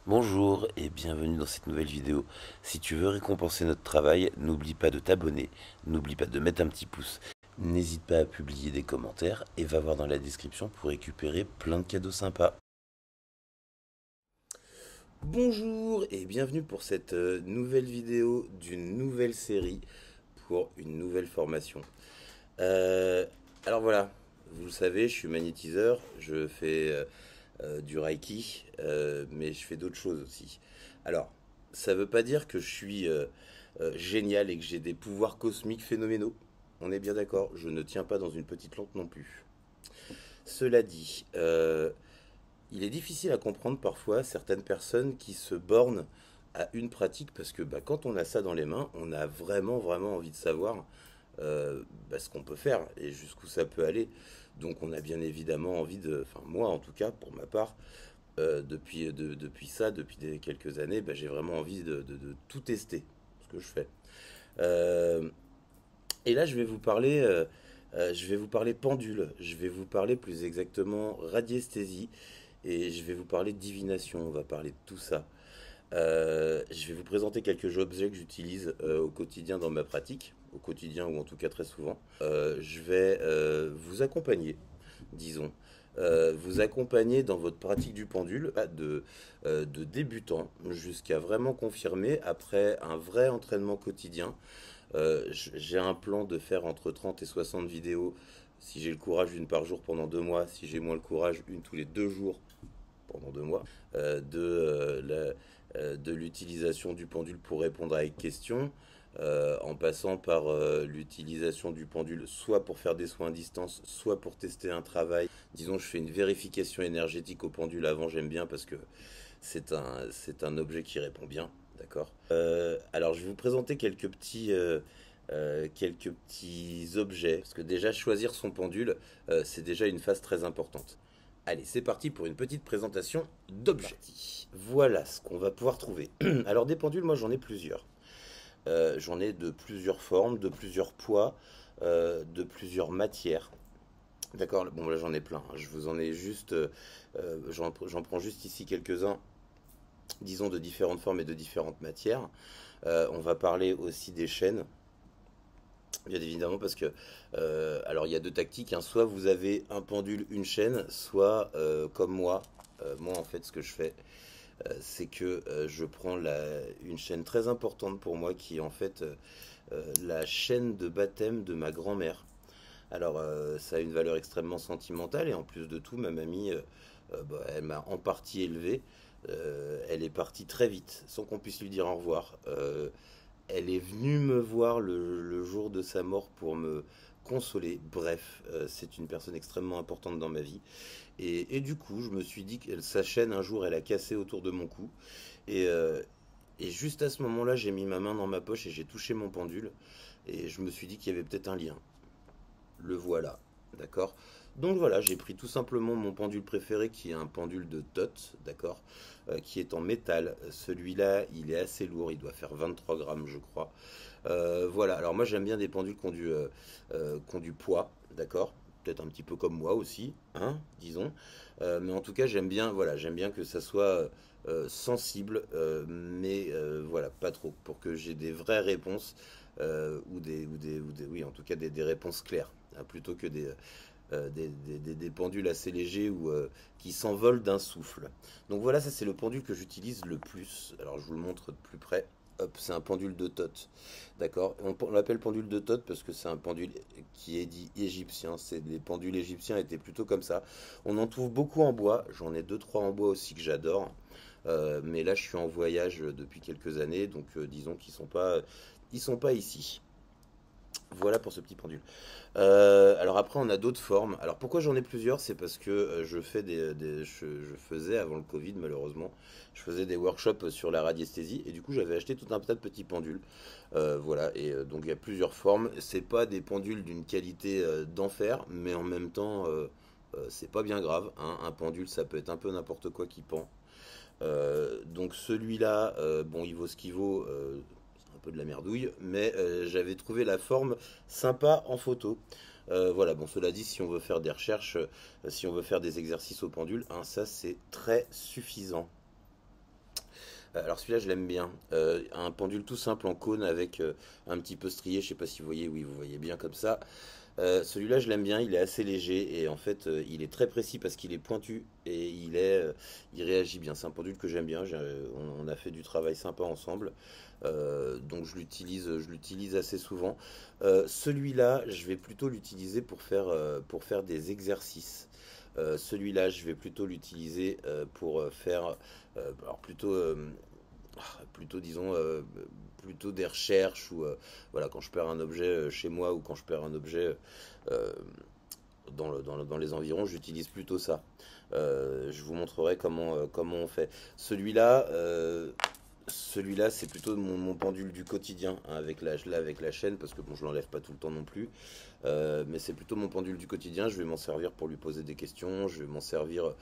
Bonjour et bienvenue dans cette nouvelle vidéo. Si tu veux récompenser notre travail, n'oublie pas de t'abonner, n'oublie pas de mettre un petit pouce. N'hésite pas à publier des commentaires et va voir dans la description pour récupérer plein de cadeaux sympas. Bonjour et bienvenue pour cette nouvelle vidéo d'une nouvelle série pour une nouvelle formation. Euh, alors voilà, vous le savez, je suis magnétiseur, je fais du Reiki, mais je fais d'autres choses aussi. Alors, ça veut pas dire que je suis génial et que j'ai des pouvoirs cosmiques phénoménaux. On est bien d'accord, je ne tiens pas dans une petite lampe non plus. Cela dit, il est difficile à comprendre parfois certaines personnes qui se bornent à une pratique parce que quand on a ça dans les mains, on a vraiment envie de savoir ce qu'on peut faire et jusqu'où ça peut aller. Donc on a bien évidemment envie de, enfin moi en tout cas pour ma part, depuis quelques années, j'ai vraiment envie de tout tester, ce que je fais. Euh, et là, je vais vous parler pendule, je vais vous parler plus exactement radiesthésie, et je vais vous parler de divination, on va parler de tout ça. Je vais vous présenter quelques objets que j'utilise au quotidien dans ma pratique, au quotidien ou en tout cas très souvent. Je vais vous accompagner, disons, vous accompagner dans votre pratique du pendule de débutant jusqu'à vraiment confirmer après un vrai entraînement quotidien. J'ai un plan de faire entre 30 et 60 vidéos si j'ai le courage, une par jour pendant 2 mois, si j'ai moins le courage, une tous les 2 jours pendant 2 mois, de l'utilisation du pendule pour répondre à une question, en passant par l'utilisation du pendule soit pour faire des soins à distance, soit pour tester un travail. Disons, je fais une vérification énergétique au pendule avant, j'aime bien parce que c'est un objet qui répond bien, d'accord. Alors, je vais vous présenter quelques petits objets, parce que déjà, choisir son pendule, c'est déjà une phase très importante. Allez, c'est parti pour une petite présentation d'objets. Voilà ce qu'on va pouvoir trouver. Alors des pendules, moi j'en ai plusieurs. J'en ai de plusieurs formes, de plusieurs poids, de plusieurs matières. D'accord, bon là j'en ai plein. Je vous en ai juste, j'en prends juste ici quelques-uns, disons de différentes formes et de différentes matières. On va parler aussi des chaînes. Bien évidemment, parce que alors il y a deux tactiques, hein. Soit vous avez un pendule, une chaîne, soit comme moi. Moi, en fait, ce que je fais, c'est que je prends une chaîne très importante pour moi, qui est en fait la chaîne de baptême de ma grand-mère. Alors, ça a une valeur extrêmement sentimentale, et en plus de tout, ma mamie, elle m'a en partie élevé. Elle est partie très vite, sans qu'on puisse lui dire au revoir. Elle est venue me voir le jour de sa mort pour me consoler. Bref, c'est une personne extrêmement importante dans ma vie. Et du coup, je me suis dit que sa chaîne, un jour, elle a cassé autour de mon cou. Et, euh, et juste à ce moment-là, j'ai mis ma main dans ma poche et j'ai touché mon pendule. Et je me suis dit qu'il y avait peut-être un lien. Le voilà, d'accord. Donc voilà, j'ai pris tout simplement mon pendule préféré, qui est un pendule de Tot, d'accord, qui est en métal. Celui-là, il est assez lourd, il doit faire 23 grammes, je crois. Voilà, alors moi j'aime bien des pendules qui ont du poids, d'accord. Peut-être un petit peu comme moi aussi, hein, disons. Mais en tout cas, j'aime bien, voilà, j'aime bien que ça soit sensible, mais voilà, pas trop, pour que j'ai des vraies réponses, oui, en tout cas des réponses claires, hein, plutôt que des pendules assez légers ou qui s'envolent d'un souffle. Donc voilà, ça c'est le pendule que j'utilise le plus. Alors je vous le montre de plus près. Hop, c'est un pendule de Tot. D'accord. On l'appelle pendule de Tot parce que c'est un pendule qui est dit égyptien. Les pendules égyptiens étaient plutôt comme ça. On en trouve beaucoup en bois. J'en ai deux, trois en bois aussi que j'adore. Mais là, je suis en voyage depuis quelques années, donc disons ils sont pas ici. Voilà pour ce petit pendule. Alors après, on a d'autres formes. Alors pourquoi j'en ai plusieurs? C'est parce que je faisais avant le Covid, malheureusement, je faisais des workshops sur la radiesthésie, et du coup j'avais acheté tout un tas de petits pendules. Voilà, et donc il y a plusieurs formes. C'est pas des pendules d'une qualité d'enfer, mais en même temps, c'est pas bien grave, hein. Un pendule, ça peut être un peu n'importe quoi qui pend. Donc celui-là, bon, il vaut ce qu'il vaut. C'est un peu de la merdouille, mais j'avais trouvé la forme sympa en photo. Voilà, bon, cela dit, si on veut faire des recherches, si on veut faire des exercices au pendule, hein, ça c'est très suffisant. Alors celui-là, je l'aime bien. Un pendule tout simple en cône avec un petit peu strié. Je sais pas si vous voyez, oui, vous voyez bien comme ça. Celui-là, je l'aime bien. Il est assez léger et en fait, il est très précis parce qu'il est pointu et il réagit bien. C'est un pendule que j'aime bien. On a fait du travail sympa ensemble. Donc je l'utilise assez souvent. Celui-là, je vais plutôt l'utiliser pour faire des exercices. Celui-là, je vais plutôt l'utiliser pour faire, alors plutôt disons, plutôt des recherches ou voilà, quand je perds un objet chez moi ou quand je perds un objet euh, dans les environs, j'utilise plutôt ça. Je vous montrerai comment on fait. Celui-là, celui-là, c'est plutôt mon pendule du quotidien, hein, avec la chaîne, parce que bon, je l'enlève pas tout le temps non plus. Mais c'est plutôt mon pendule du quotidien. Je vais m'en servir pour lui poser des questions. Je vais m'en servir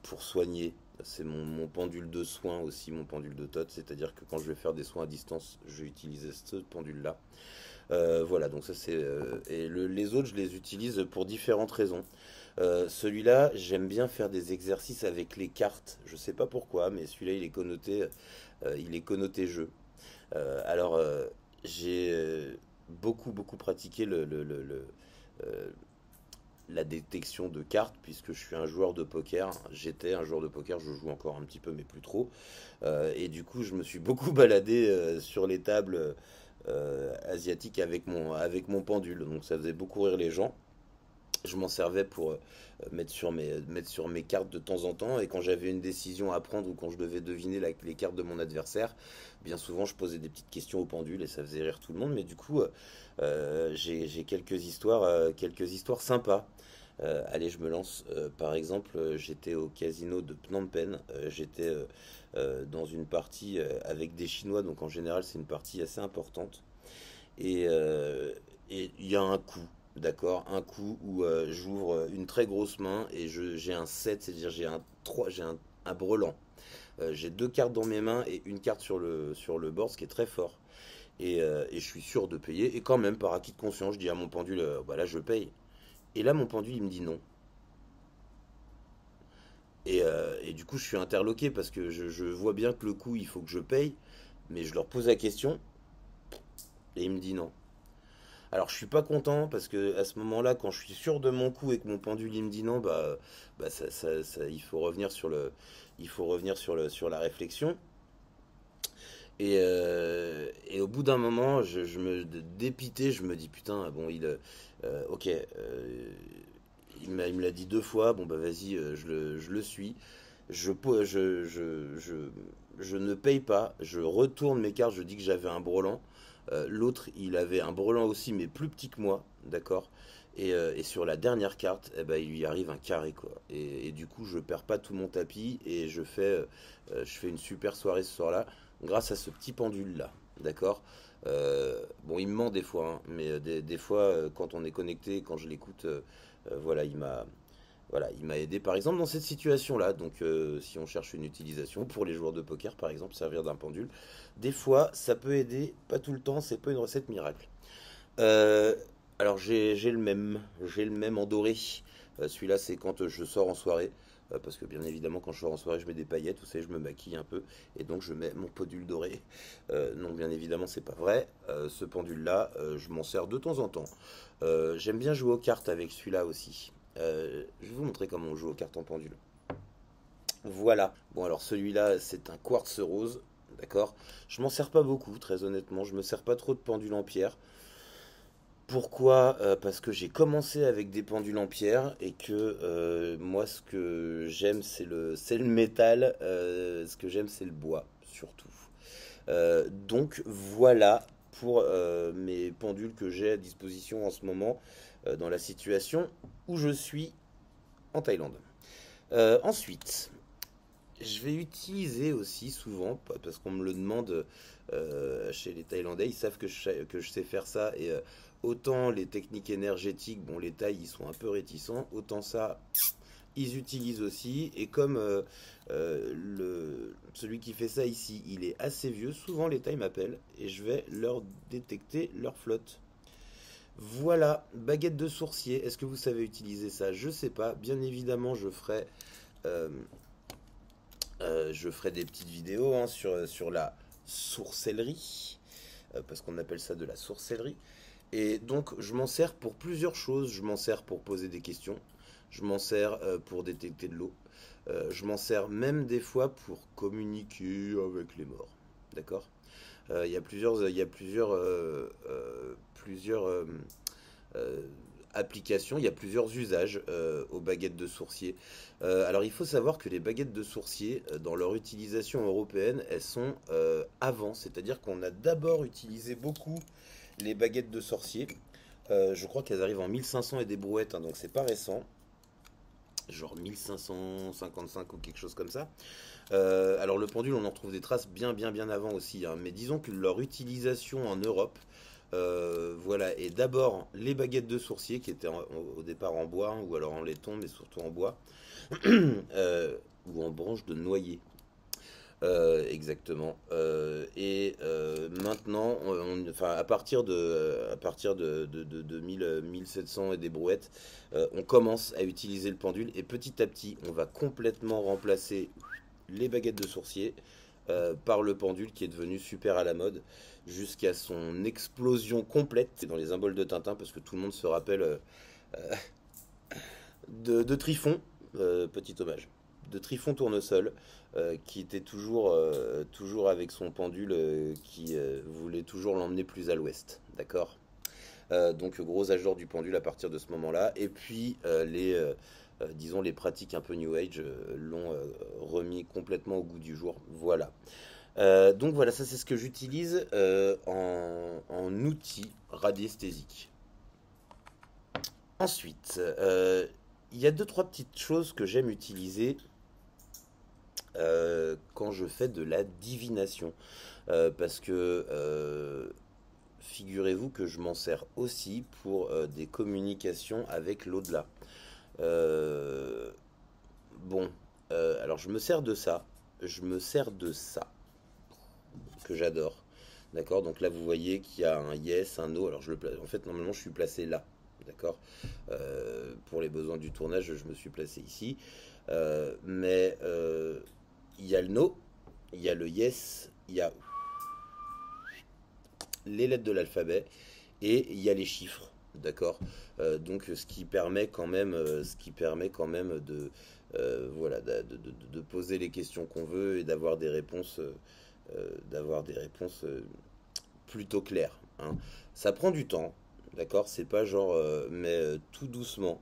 pour soigner. C'est mon pendule de soin aussi, mon pendule de tot. C'est-à-dire que quand je vais faire des soins à distance, je vais utiliser ce pendule-là. Voilà, donc ça c'est. Les autres, je les utilise pour différentes raisons. Celui-là, j'aime bien faire des exercices avec les cartes. Je sais pas pourquoi, mais celui-là, il est connoté jeu. Alors, j'ai beaucoup pratiqué euh, la détection de cartes, puisque je suis un joueur de poker. J'étais un joueur de poker, je joue encore un petit peu, mais plus trop. Et du coup, je me suis beaucoup baladé sur les tables asiatiques avec mon pendule. Donc, ça faisait beaucoup rire les gens. Je m'en servais pour mettre sur mes cartes de temps en temps. Et quand j'avais une décision à prendre ou quand je devais deviner les cartes de mon adversaire, bien souvent je posais des petites questions au pendule et ça faisait rire tout le monde. Mais du coup, j'ai quelques histoires sympas. Allez, je me lance. Par exemple, j'étais au casino de Phnom Penh. J'étais dans une partie avec des Chinois, donc en général c'est une partie assez importante. Et et il y a un coup, d'accord, un coup où j'ouvre une très grosse main et j'ai un 7, c'est-à-dire j'ai un 3, un brelan. J'ai deux cartes dans mes mains et une carte sur le board, ce qui est très fort. Et je suis sûr de payer. Et quand même, par acquis de conscience, je dis à mon pendule, bah là je paye. Et là, mon pendule, il me dit non. Et du coup, je suis interloqué parce que je vois bien que le coup, il faut que je paye. Mais je leur pose la question et il me dit non. Alors je suis pas content parce que à ce moment-là, quand je suis sûr de mon coup et que mon pendule il me dit non, il faut revenir sur la réflexion. Et au bout d'un moment, je me dépité, je me dis putain, bon ok, il me l'a dit deux fois, bon bah vas-y, je le suis. Je, po- je ne paye pas, je retourne mes cartes, je dis que j'avais un brelan. L'autre, il avait un brelan aussi, mais plus petit que moi, d'accord? Et sur la dernière carte, eh ben, il lui arrive un carré, quoi. Et du coup, je perds pas tout mon tapis et je fais une super soirée ce soir-là grâce à ce petit pendule-là, d'accord? Bon, il me ment des fois, hein, mais des fois, quand on est connecté, quand je l'écoute, voilà, voilà, il m'a aidé par exemple dans cette situation-là. Donc, si on cherche une utilisation pour les joueurs de poker, par exemple, servir d'un pendule, des fois ça peut aider, pas tout le temps, c'est pas une recette miracle. Euh, alors, j'ai le même en doré. Celui-là, c'est quand je sors en soirée. Parce que bien évidemment, quand je sors en soirée, je mets des paillettes, vous savez, je me maquille un peu, et donc je mets mon pendule doré. Non, bien évidemment, c'est pas vrai. Ce pendule-là, je m'en sers de temps en temps. J'aime bien jouer aux cartes avec celui-là aussi. Je vais vous montrer comment on joue aux cartes en pendule. Voilà. Bon, alors celui-là, c'est un quartz rose. D'accord. Je m'en sers pas beaucoup, très honnêtement. Je me sers pas trop de pendule en pierre. Pourquoi? Parce que j'ai commencé avec des pendules en pierre et que moi, ce que j'aime, c'est le métal. Ce que j'aime, c'est le bois, surtout. Donc voilà pour mes pendules que j'ai à disposition en ce moment dans la situation où je suis en Thaïlande. Ensuite, je vais utiliser aussi souvent, parce qu'on me le demande chez les Thaïlandais, ils savent que je sais faire ça, et autant les techniques énergétiques, bon les Thaïs ils sont un peu réticents, autant ça ils utilisent aussi, et comme celui qui fait ça ici, il est assez vieux, souvent les Thaïs m'appellent, et je vais leur détecter leur flotte. Voilà, baguette de sourcier, est-ce que vous savez utiliser ça? Je sais pas, bien évidemment je ferai... euh, Je ferai des petites vidéos hein, sur la sourcellerie, parce qu'on appelle ça de la sourcellerie. Et donc, je m'en sers pour plusieurs choses. Je m'en sers pour poser des questions. Je m'en sers pour détecter de l'eau. Je m'en sers même des fois pour communiquer avec les morts. D'accord? Il y a plusieurs euh, applications, il y a plusieurs usages aux baguettes de sourcier. Alors il faut savoir que les baguettes de sourcier, dans leur utilisation européenne, elles sont avant, c'est-à-dire qu'on a d'abord utilisé beaucoup les baguettes de sorcier. Je crois qu'elles arrivent en 1500 et des brouettes, hein, donc c'est pas récent. Genre 1555 ou quelque chose comme ça. Alors le pendule, on en retrouve des traces bien avant aussi, hein, mais disons que leur utilisation en Europe, voilà, et d'abord les baguettes de sourcier qui étaient au départ en bois, hein, ou alors en laiton, mais surtout en bois, ou en branche de noyer. Exactement. Et maintenant, enfin, à partir de 1000, 1700 et des brouettes, on commence à utiliser le pendule et petit à petit, on va complètement remplacer les baguettes de sourcier par le pendule qui est devenu super à la mode jusqu'à son explosion complète. C'est dans les symboles de Tintin parce que tout le monde se rappelle de Trifon, petit hommage, de Trifon Tournesol, qui était toujours avec son pendule, qui voulait toujours l'emmener plus à l'ouest. D'accord. Donc gros âge d'or du pendule à partir de ce moment-là. Et puis disons les pratiques un peu New Age l'ont remis complètement au goût du jour. Voilà. Donc voilà, ça c'est ce que j'utilise en outil radiesthésique. Ensuite, il y a deux, trois petites choses que j'aime utiliser quand je fais de la divination. Parce que figurez-vous que je m'en sers aussi pour des communications avec l'au-delà. Euh, bon, alors je me sers de ça. Je me sers de ça, que j'adore. D'accord. Donc là, vous voyez qu'il y a un yes, un no. Alors je le place. En fait, normalement, je suis placé là. D'accord. Pour les besoins du tournage, je me suis placé ici. Mais il y a le no, il y a le yes, il y a les lettres de l'alphabet et il y a les chiffres. D'accord. Donc ce qui permet quand même voilà, de poser les questions qu'on veut et d'avoir des réponses plutôt claires, hein. Ça prend du temps, d'accord? C'est pas genre, mais tout doucement,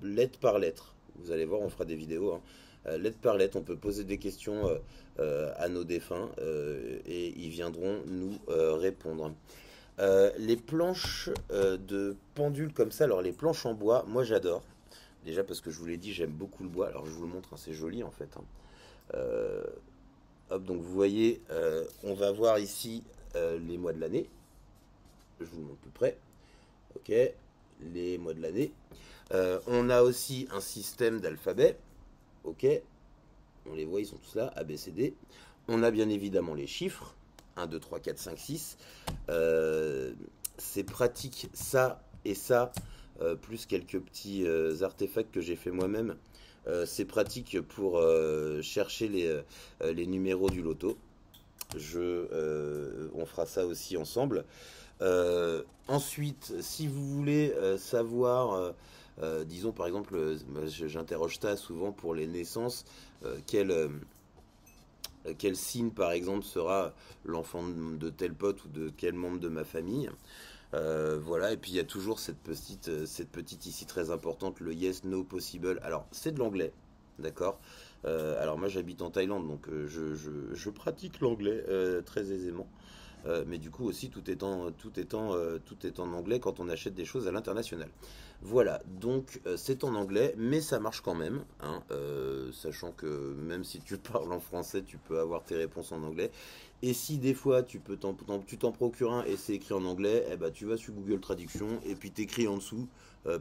lettre par lettre. Vous allez voir, on fera des vidéos, hein. Lettre par lettre, on peut poser des questions à nos défunts et ils viendront nous répondre. Les planches de pendule comme ça, alors les planches en bois, moi j'adore. Déjà parce que je vous l'ai dit, j'aime beaucoup le bois. Alors je vous le montre, hein, c'est joli en fait, hein. Euh, Hop, donc vous voyez, on va voir ici les mois de l'année. Je vous le montre plus près. Ok, les mois de l'année. On a aussi un système d'alphabet. Ok, on les voit, ils sont tous là, A, B, C, D. On a bien évidemment les chiffres. 1, 2, 3, 4, 5, 6. C'est pratique, ça et ça, plus quelques petits artefacts que j'ai fait moi-même. C'est pratique pour chercher les numéros du loto. On fera ça aussi ensemble. Ensuite, si vous voulez savoir, disons par exemple, j'interroge ça souvent pour les naissances, quel signe par exemple sera l'enfant de tel pote ou de quel membre de ma famille. Voilà, et puis il y a toujours cette petite ici très importante, le yes, no, possible. Alors, c'est de l'anglais, d'accord. Alors, moi j'habite en Thaïlande, donc je pratique l'anglais très aisément. Mais du coup aussi tout est en anglais quand on achète des choses à l'international. Voilà, donc c'est en anglais, mais ça marche quand même, hein, sachant que même si tu parles en français, tu peux avoir tes réponses en anglais. Et si des fois tu t'en procures un et c'est écrit en anglais, eh ben, tu vas sur Google Traduction et puis t'écris en dessous,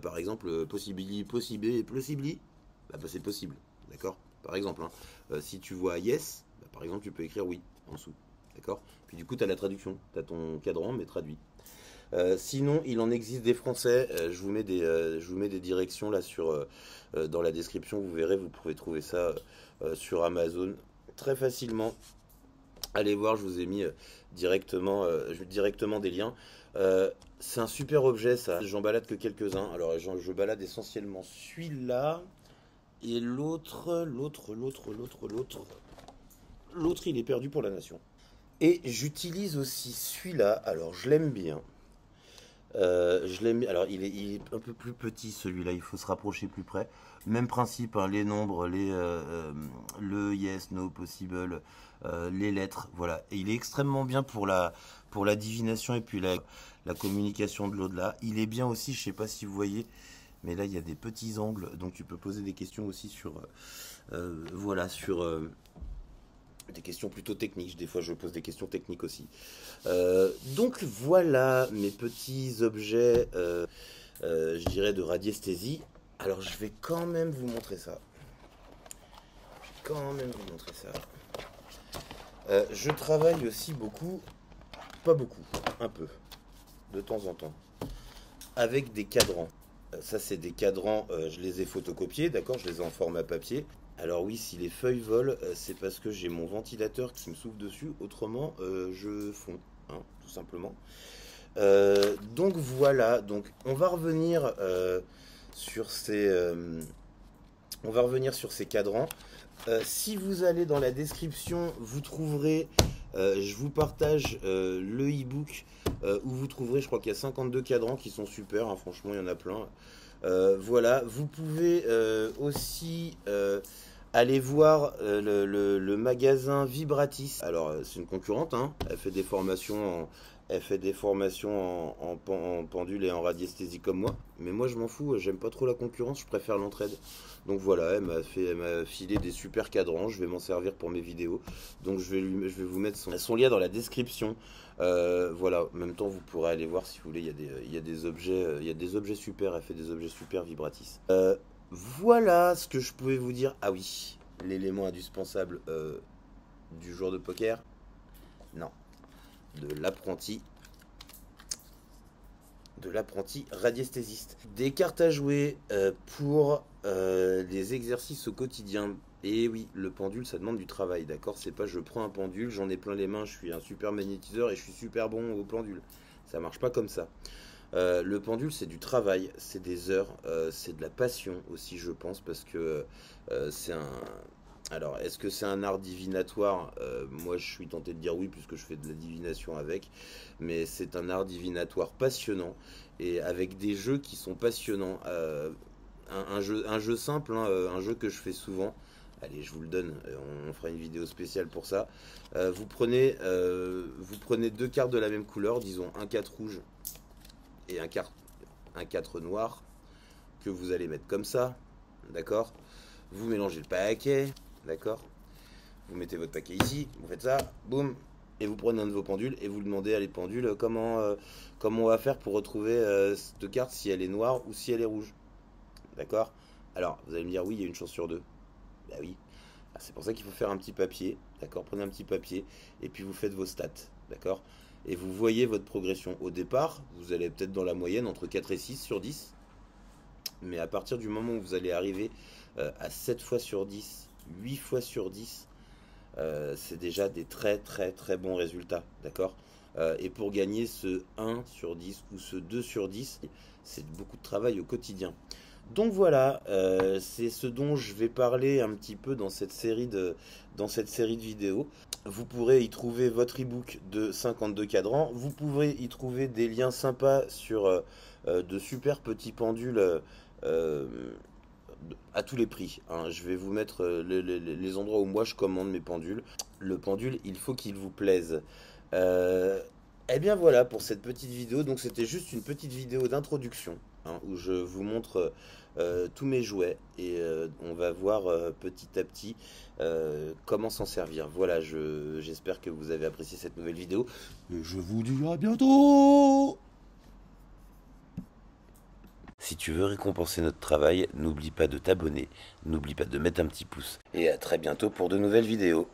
par exemple, possibly, possibly, possibly, bah, c'est possible, d'accord? Par exemple, hein. Si tu vois yes, bah, par exemple, tu peux écrire oui en dessous. D'accord. Puis du coup, tu as la traduction. Tu as ton cadran, mais traduit. Sinon, il en existe des français. Je vous mets des directions là dans la description. Vous verrez, vous pouvez trouver ça sur Amazon. très facilement. Allez voir, je vous ai mis directement des liens. C'est un super objet ça, j'en balade que quelques-uns. Alors je balade essentiellement celui-là et l'autre il est perdu pour la nation. Et j'utilise aussi celui-là, alors je l'aime bien. Alors il est un peu plus petit celui-là, il faut se rapprocher plus près. Même principe, hein, les nombres, le yes, no, possible, les lettres, voilà. Et il est extrêmement bien pour la divination et puis la communication de l'au-delà. Il est bien aussi, je sais pas si vous voyez, mais là il y a des petits angles, donc tu peux poser des questions aussi sur, des questions plutôt techniques. Des fois je pose des questions techniques aussi. Donc voilà mes petits objets, je dirais de radiesthésie. Alors je vais quand même vous montrer ça. Je travaille aussi beaucoup, pas beaucoup, un peu, de temps en temps, avec des cadrans. Ça c'est des cadrans, je les ai photocopiés, d'accord, je les ai en format papier. Alors oui, si les feuilles volent, c'est parce que j'ai mon ventilateur qui me souffle dessus, autrement je fonds, hein, tout simplement. Donc voilà, donc on va revenir sur ces cadrans. Si vous allez dans la description, vous trouverez, je vous partage le e-book où vous trouverez, je crois qu'il y a 52 cadrans qui sont super, hein, franchement il y en a plein. Voilà, vous pouvez aussi aller voir le magasin Vibratis. Alors c'est une concurrente, hein, elle fait des formations en pendule et en radiesthésie comme moi. Mais moi je m'en fous, j'aime pas trop la concurrence, je préfère l'entraide. Donc voilà, elle m'a filé des super cadrans, je vais m'en servir pour mes vidéos. Donc je vais vous mettre son lien dans la description. Voilà, en même temps vous pourrez aller voir si vous voulez, il y a des objets super, elle fait des objets super Vibratis. Voilà ce que je pouvais vous dire. Ah oui, l'élément indispensable du joueur de poker. Non. De l'apprenti radiesthésiste. Des cartes à jouer pour des exercices au quotidien. Et oui, le pendule, ça demande du travail, d'accord? C'est pas je prends un pendule, j'en ai plein les mains, je suis un super magnétiseur et je suis super bon au pendule. Ça marche pas comme ça. Le pendule, c'est du travail, c'est des heures, c'est de la passion aussi, je pense, parce que c'est un... Alors, est-ce que c'est un art divinatoire? Moi, je suis tenté de dire oui, puisque je fais de la divination avec. Mais c'est un art divinatoire passionnant, et avec des jeux qui sont passionnants. Un jeu simple, hein, un jeu que je fais souvent. Allez, je vous le donne, on fera une vidéo spéciale pour ça. Vous prenez deux cartes de la même couleur, disons un 4 rouge et un 4 noir, que vous allez mettre comme ça, d'accord? Vous mélangez le paquet, d'accord? Vous mettez votre paquet ici, vous faites ça, boum, et vous prenez un de vos pendules et vous demandez à les pendules comment on va faire pour retrouver cette carte, si elle est noire ou si elle est rouge, d'accord? Alors, vous allez me dire, oui, il y a une chance sur deux. Bah oui, c'est pour ça qu'il faut faire un petit papier, d'accord? Prenez un petit papier et puis vous faites vos stats, d'accord? Et vous voyez votre progression. Au départ, vous allez peut-être dans la moyenne entre 4 et 6 sur 10. Mais à partir du moment où vous allez arriver à 7 fois sur 10, 8 fois sur 10, c'est déjà des très très très bons résultats, d'accord? Et pour gagner ce 1 sur 10 ou ce 2 sur 10, c'est beaucoup de travail au quotidien. Donc voilà, c'est ce dont je vais parler un petit peu dans cette série de vidéos. Vous pourrez y trouver votre e-book de 52 cadrans. Vous pourrez y trouver des liens sympas sur de super petits pendules à tous les prix, hein. Je vais vous mettre les endroits où moi je commande mes pendules. Le pendule, il faut qu'il vous plaise. Eh bien voilà pour cette petite vidéo. Donc c'était juste une petite vidéo d'introduction, hein, où je vous montre tous mes jouets et on va voir petit à petit comment s'en servir. Voilà, j'espère que vous avez apprécié cette nouvelle vidéo. Et je vous dis à bientôt. Si tu veux récompenser notre travail, n'oublie pas de t'abonner, n'oublie pas de mettre un petit pouce. Et à très bientôt pour de nouvelles vidéos.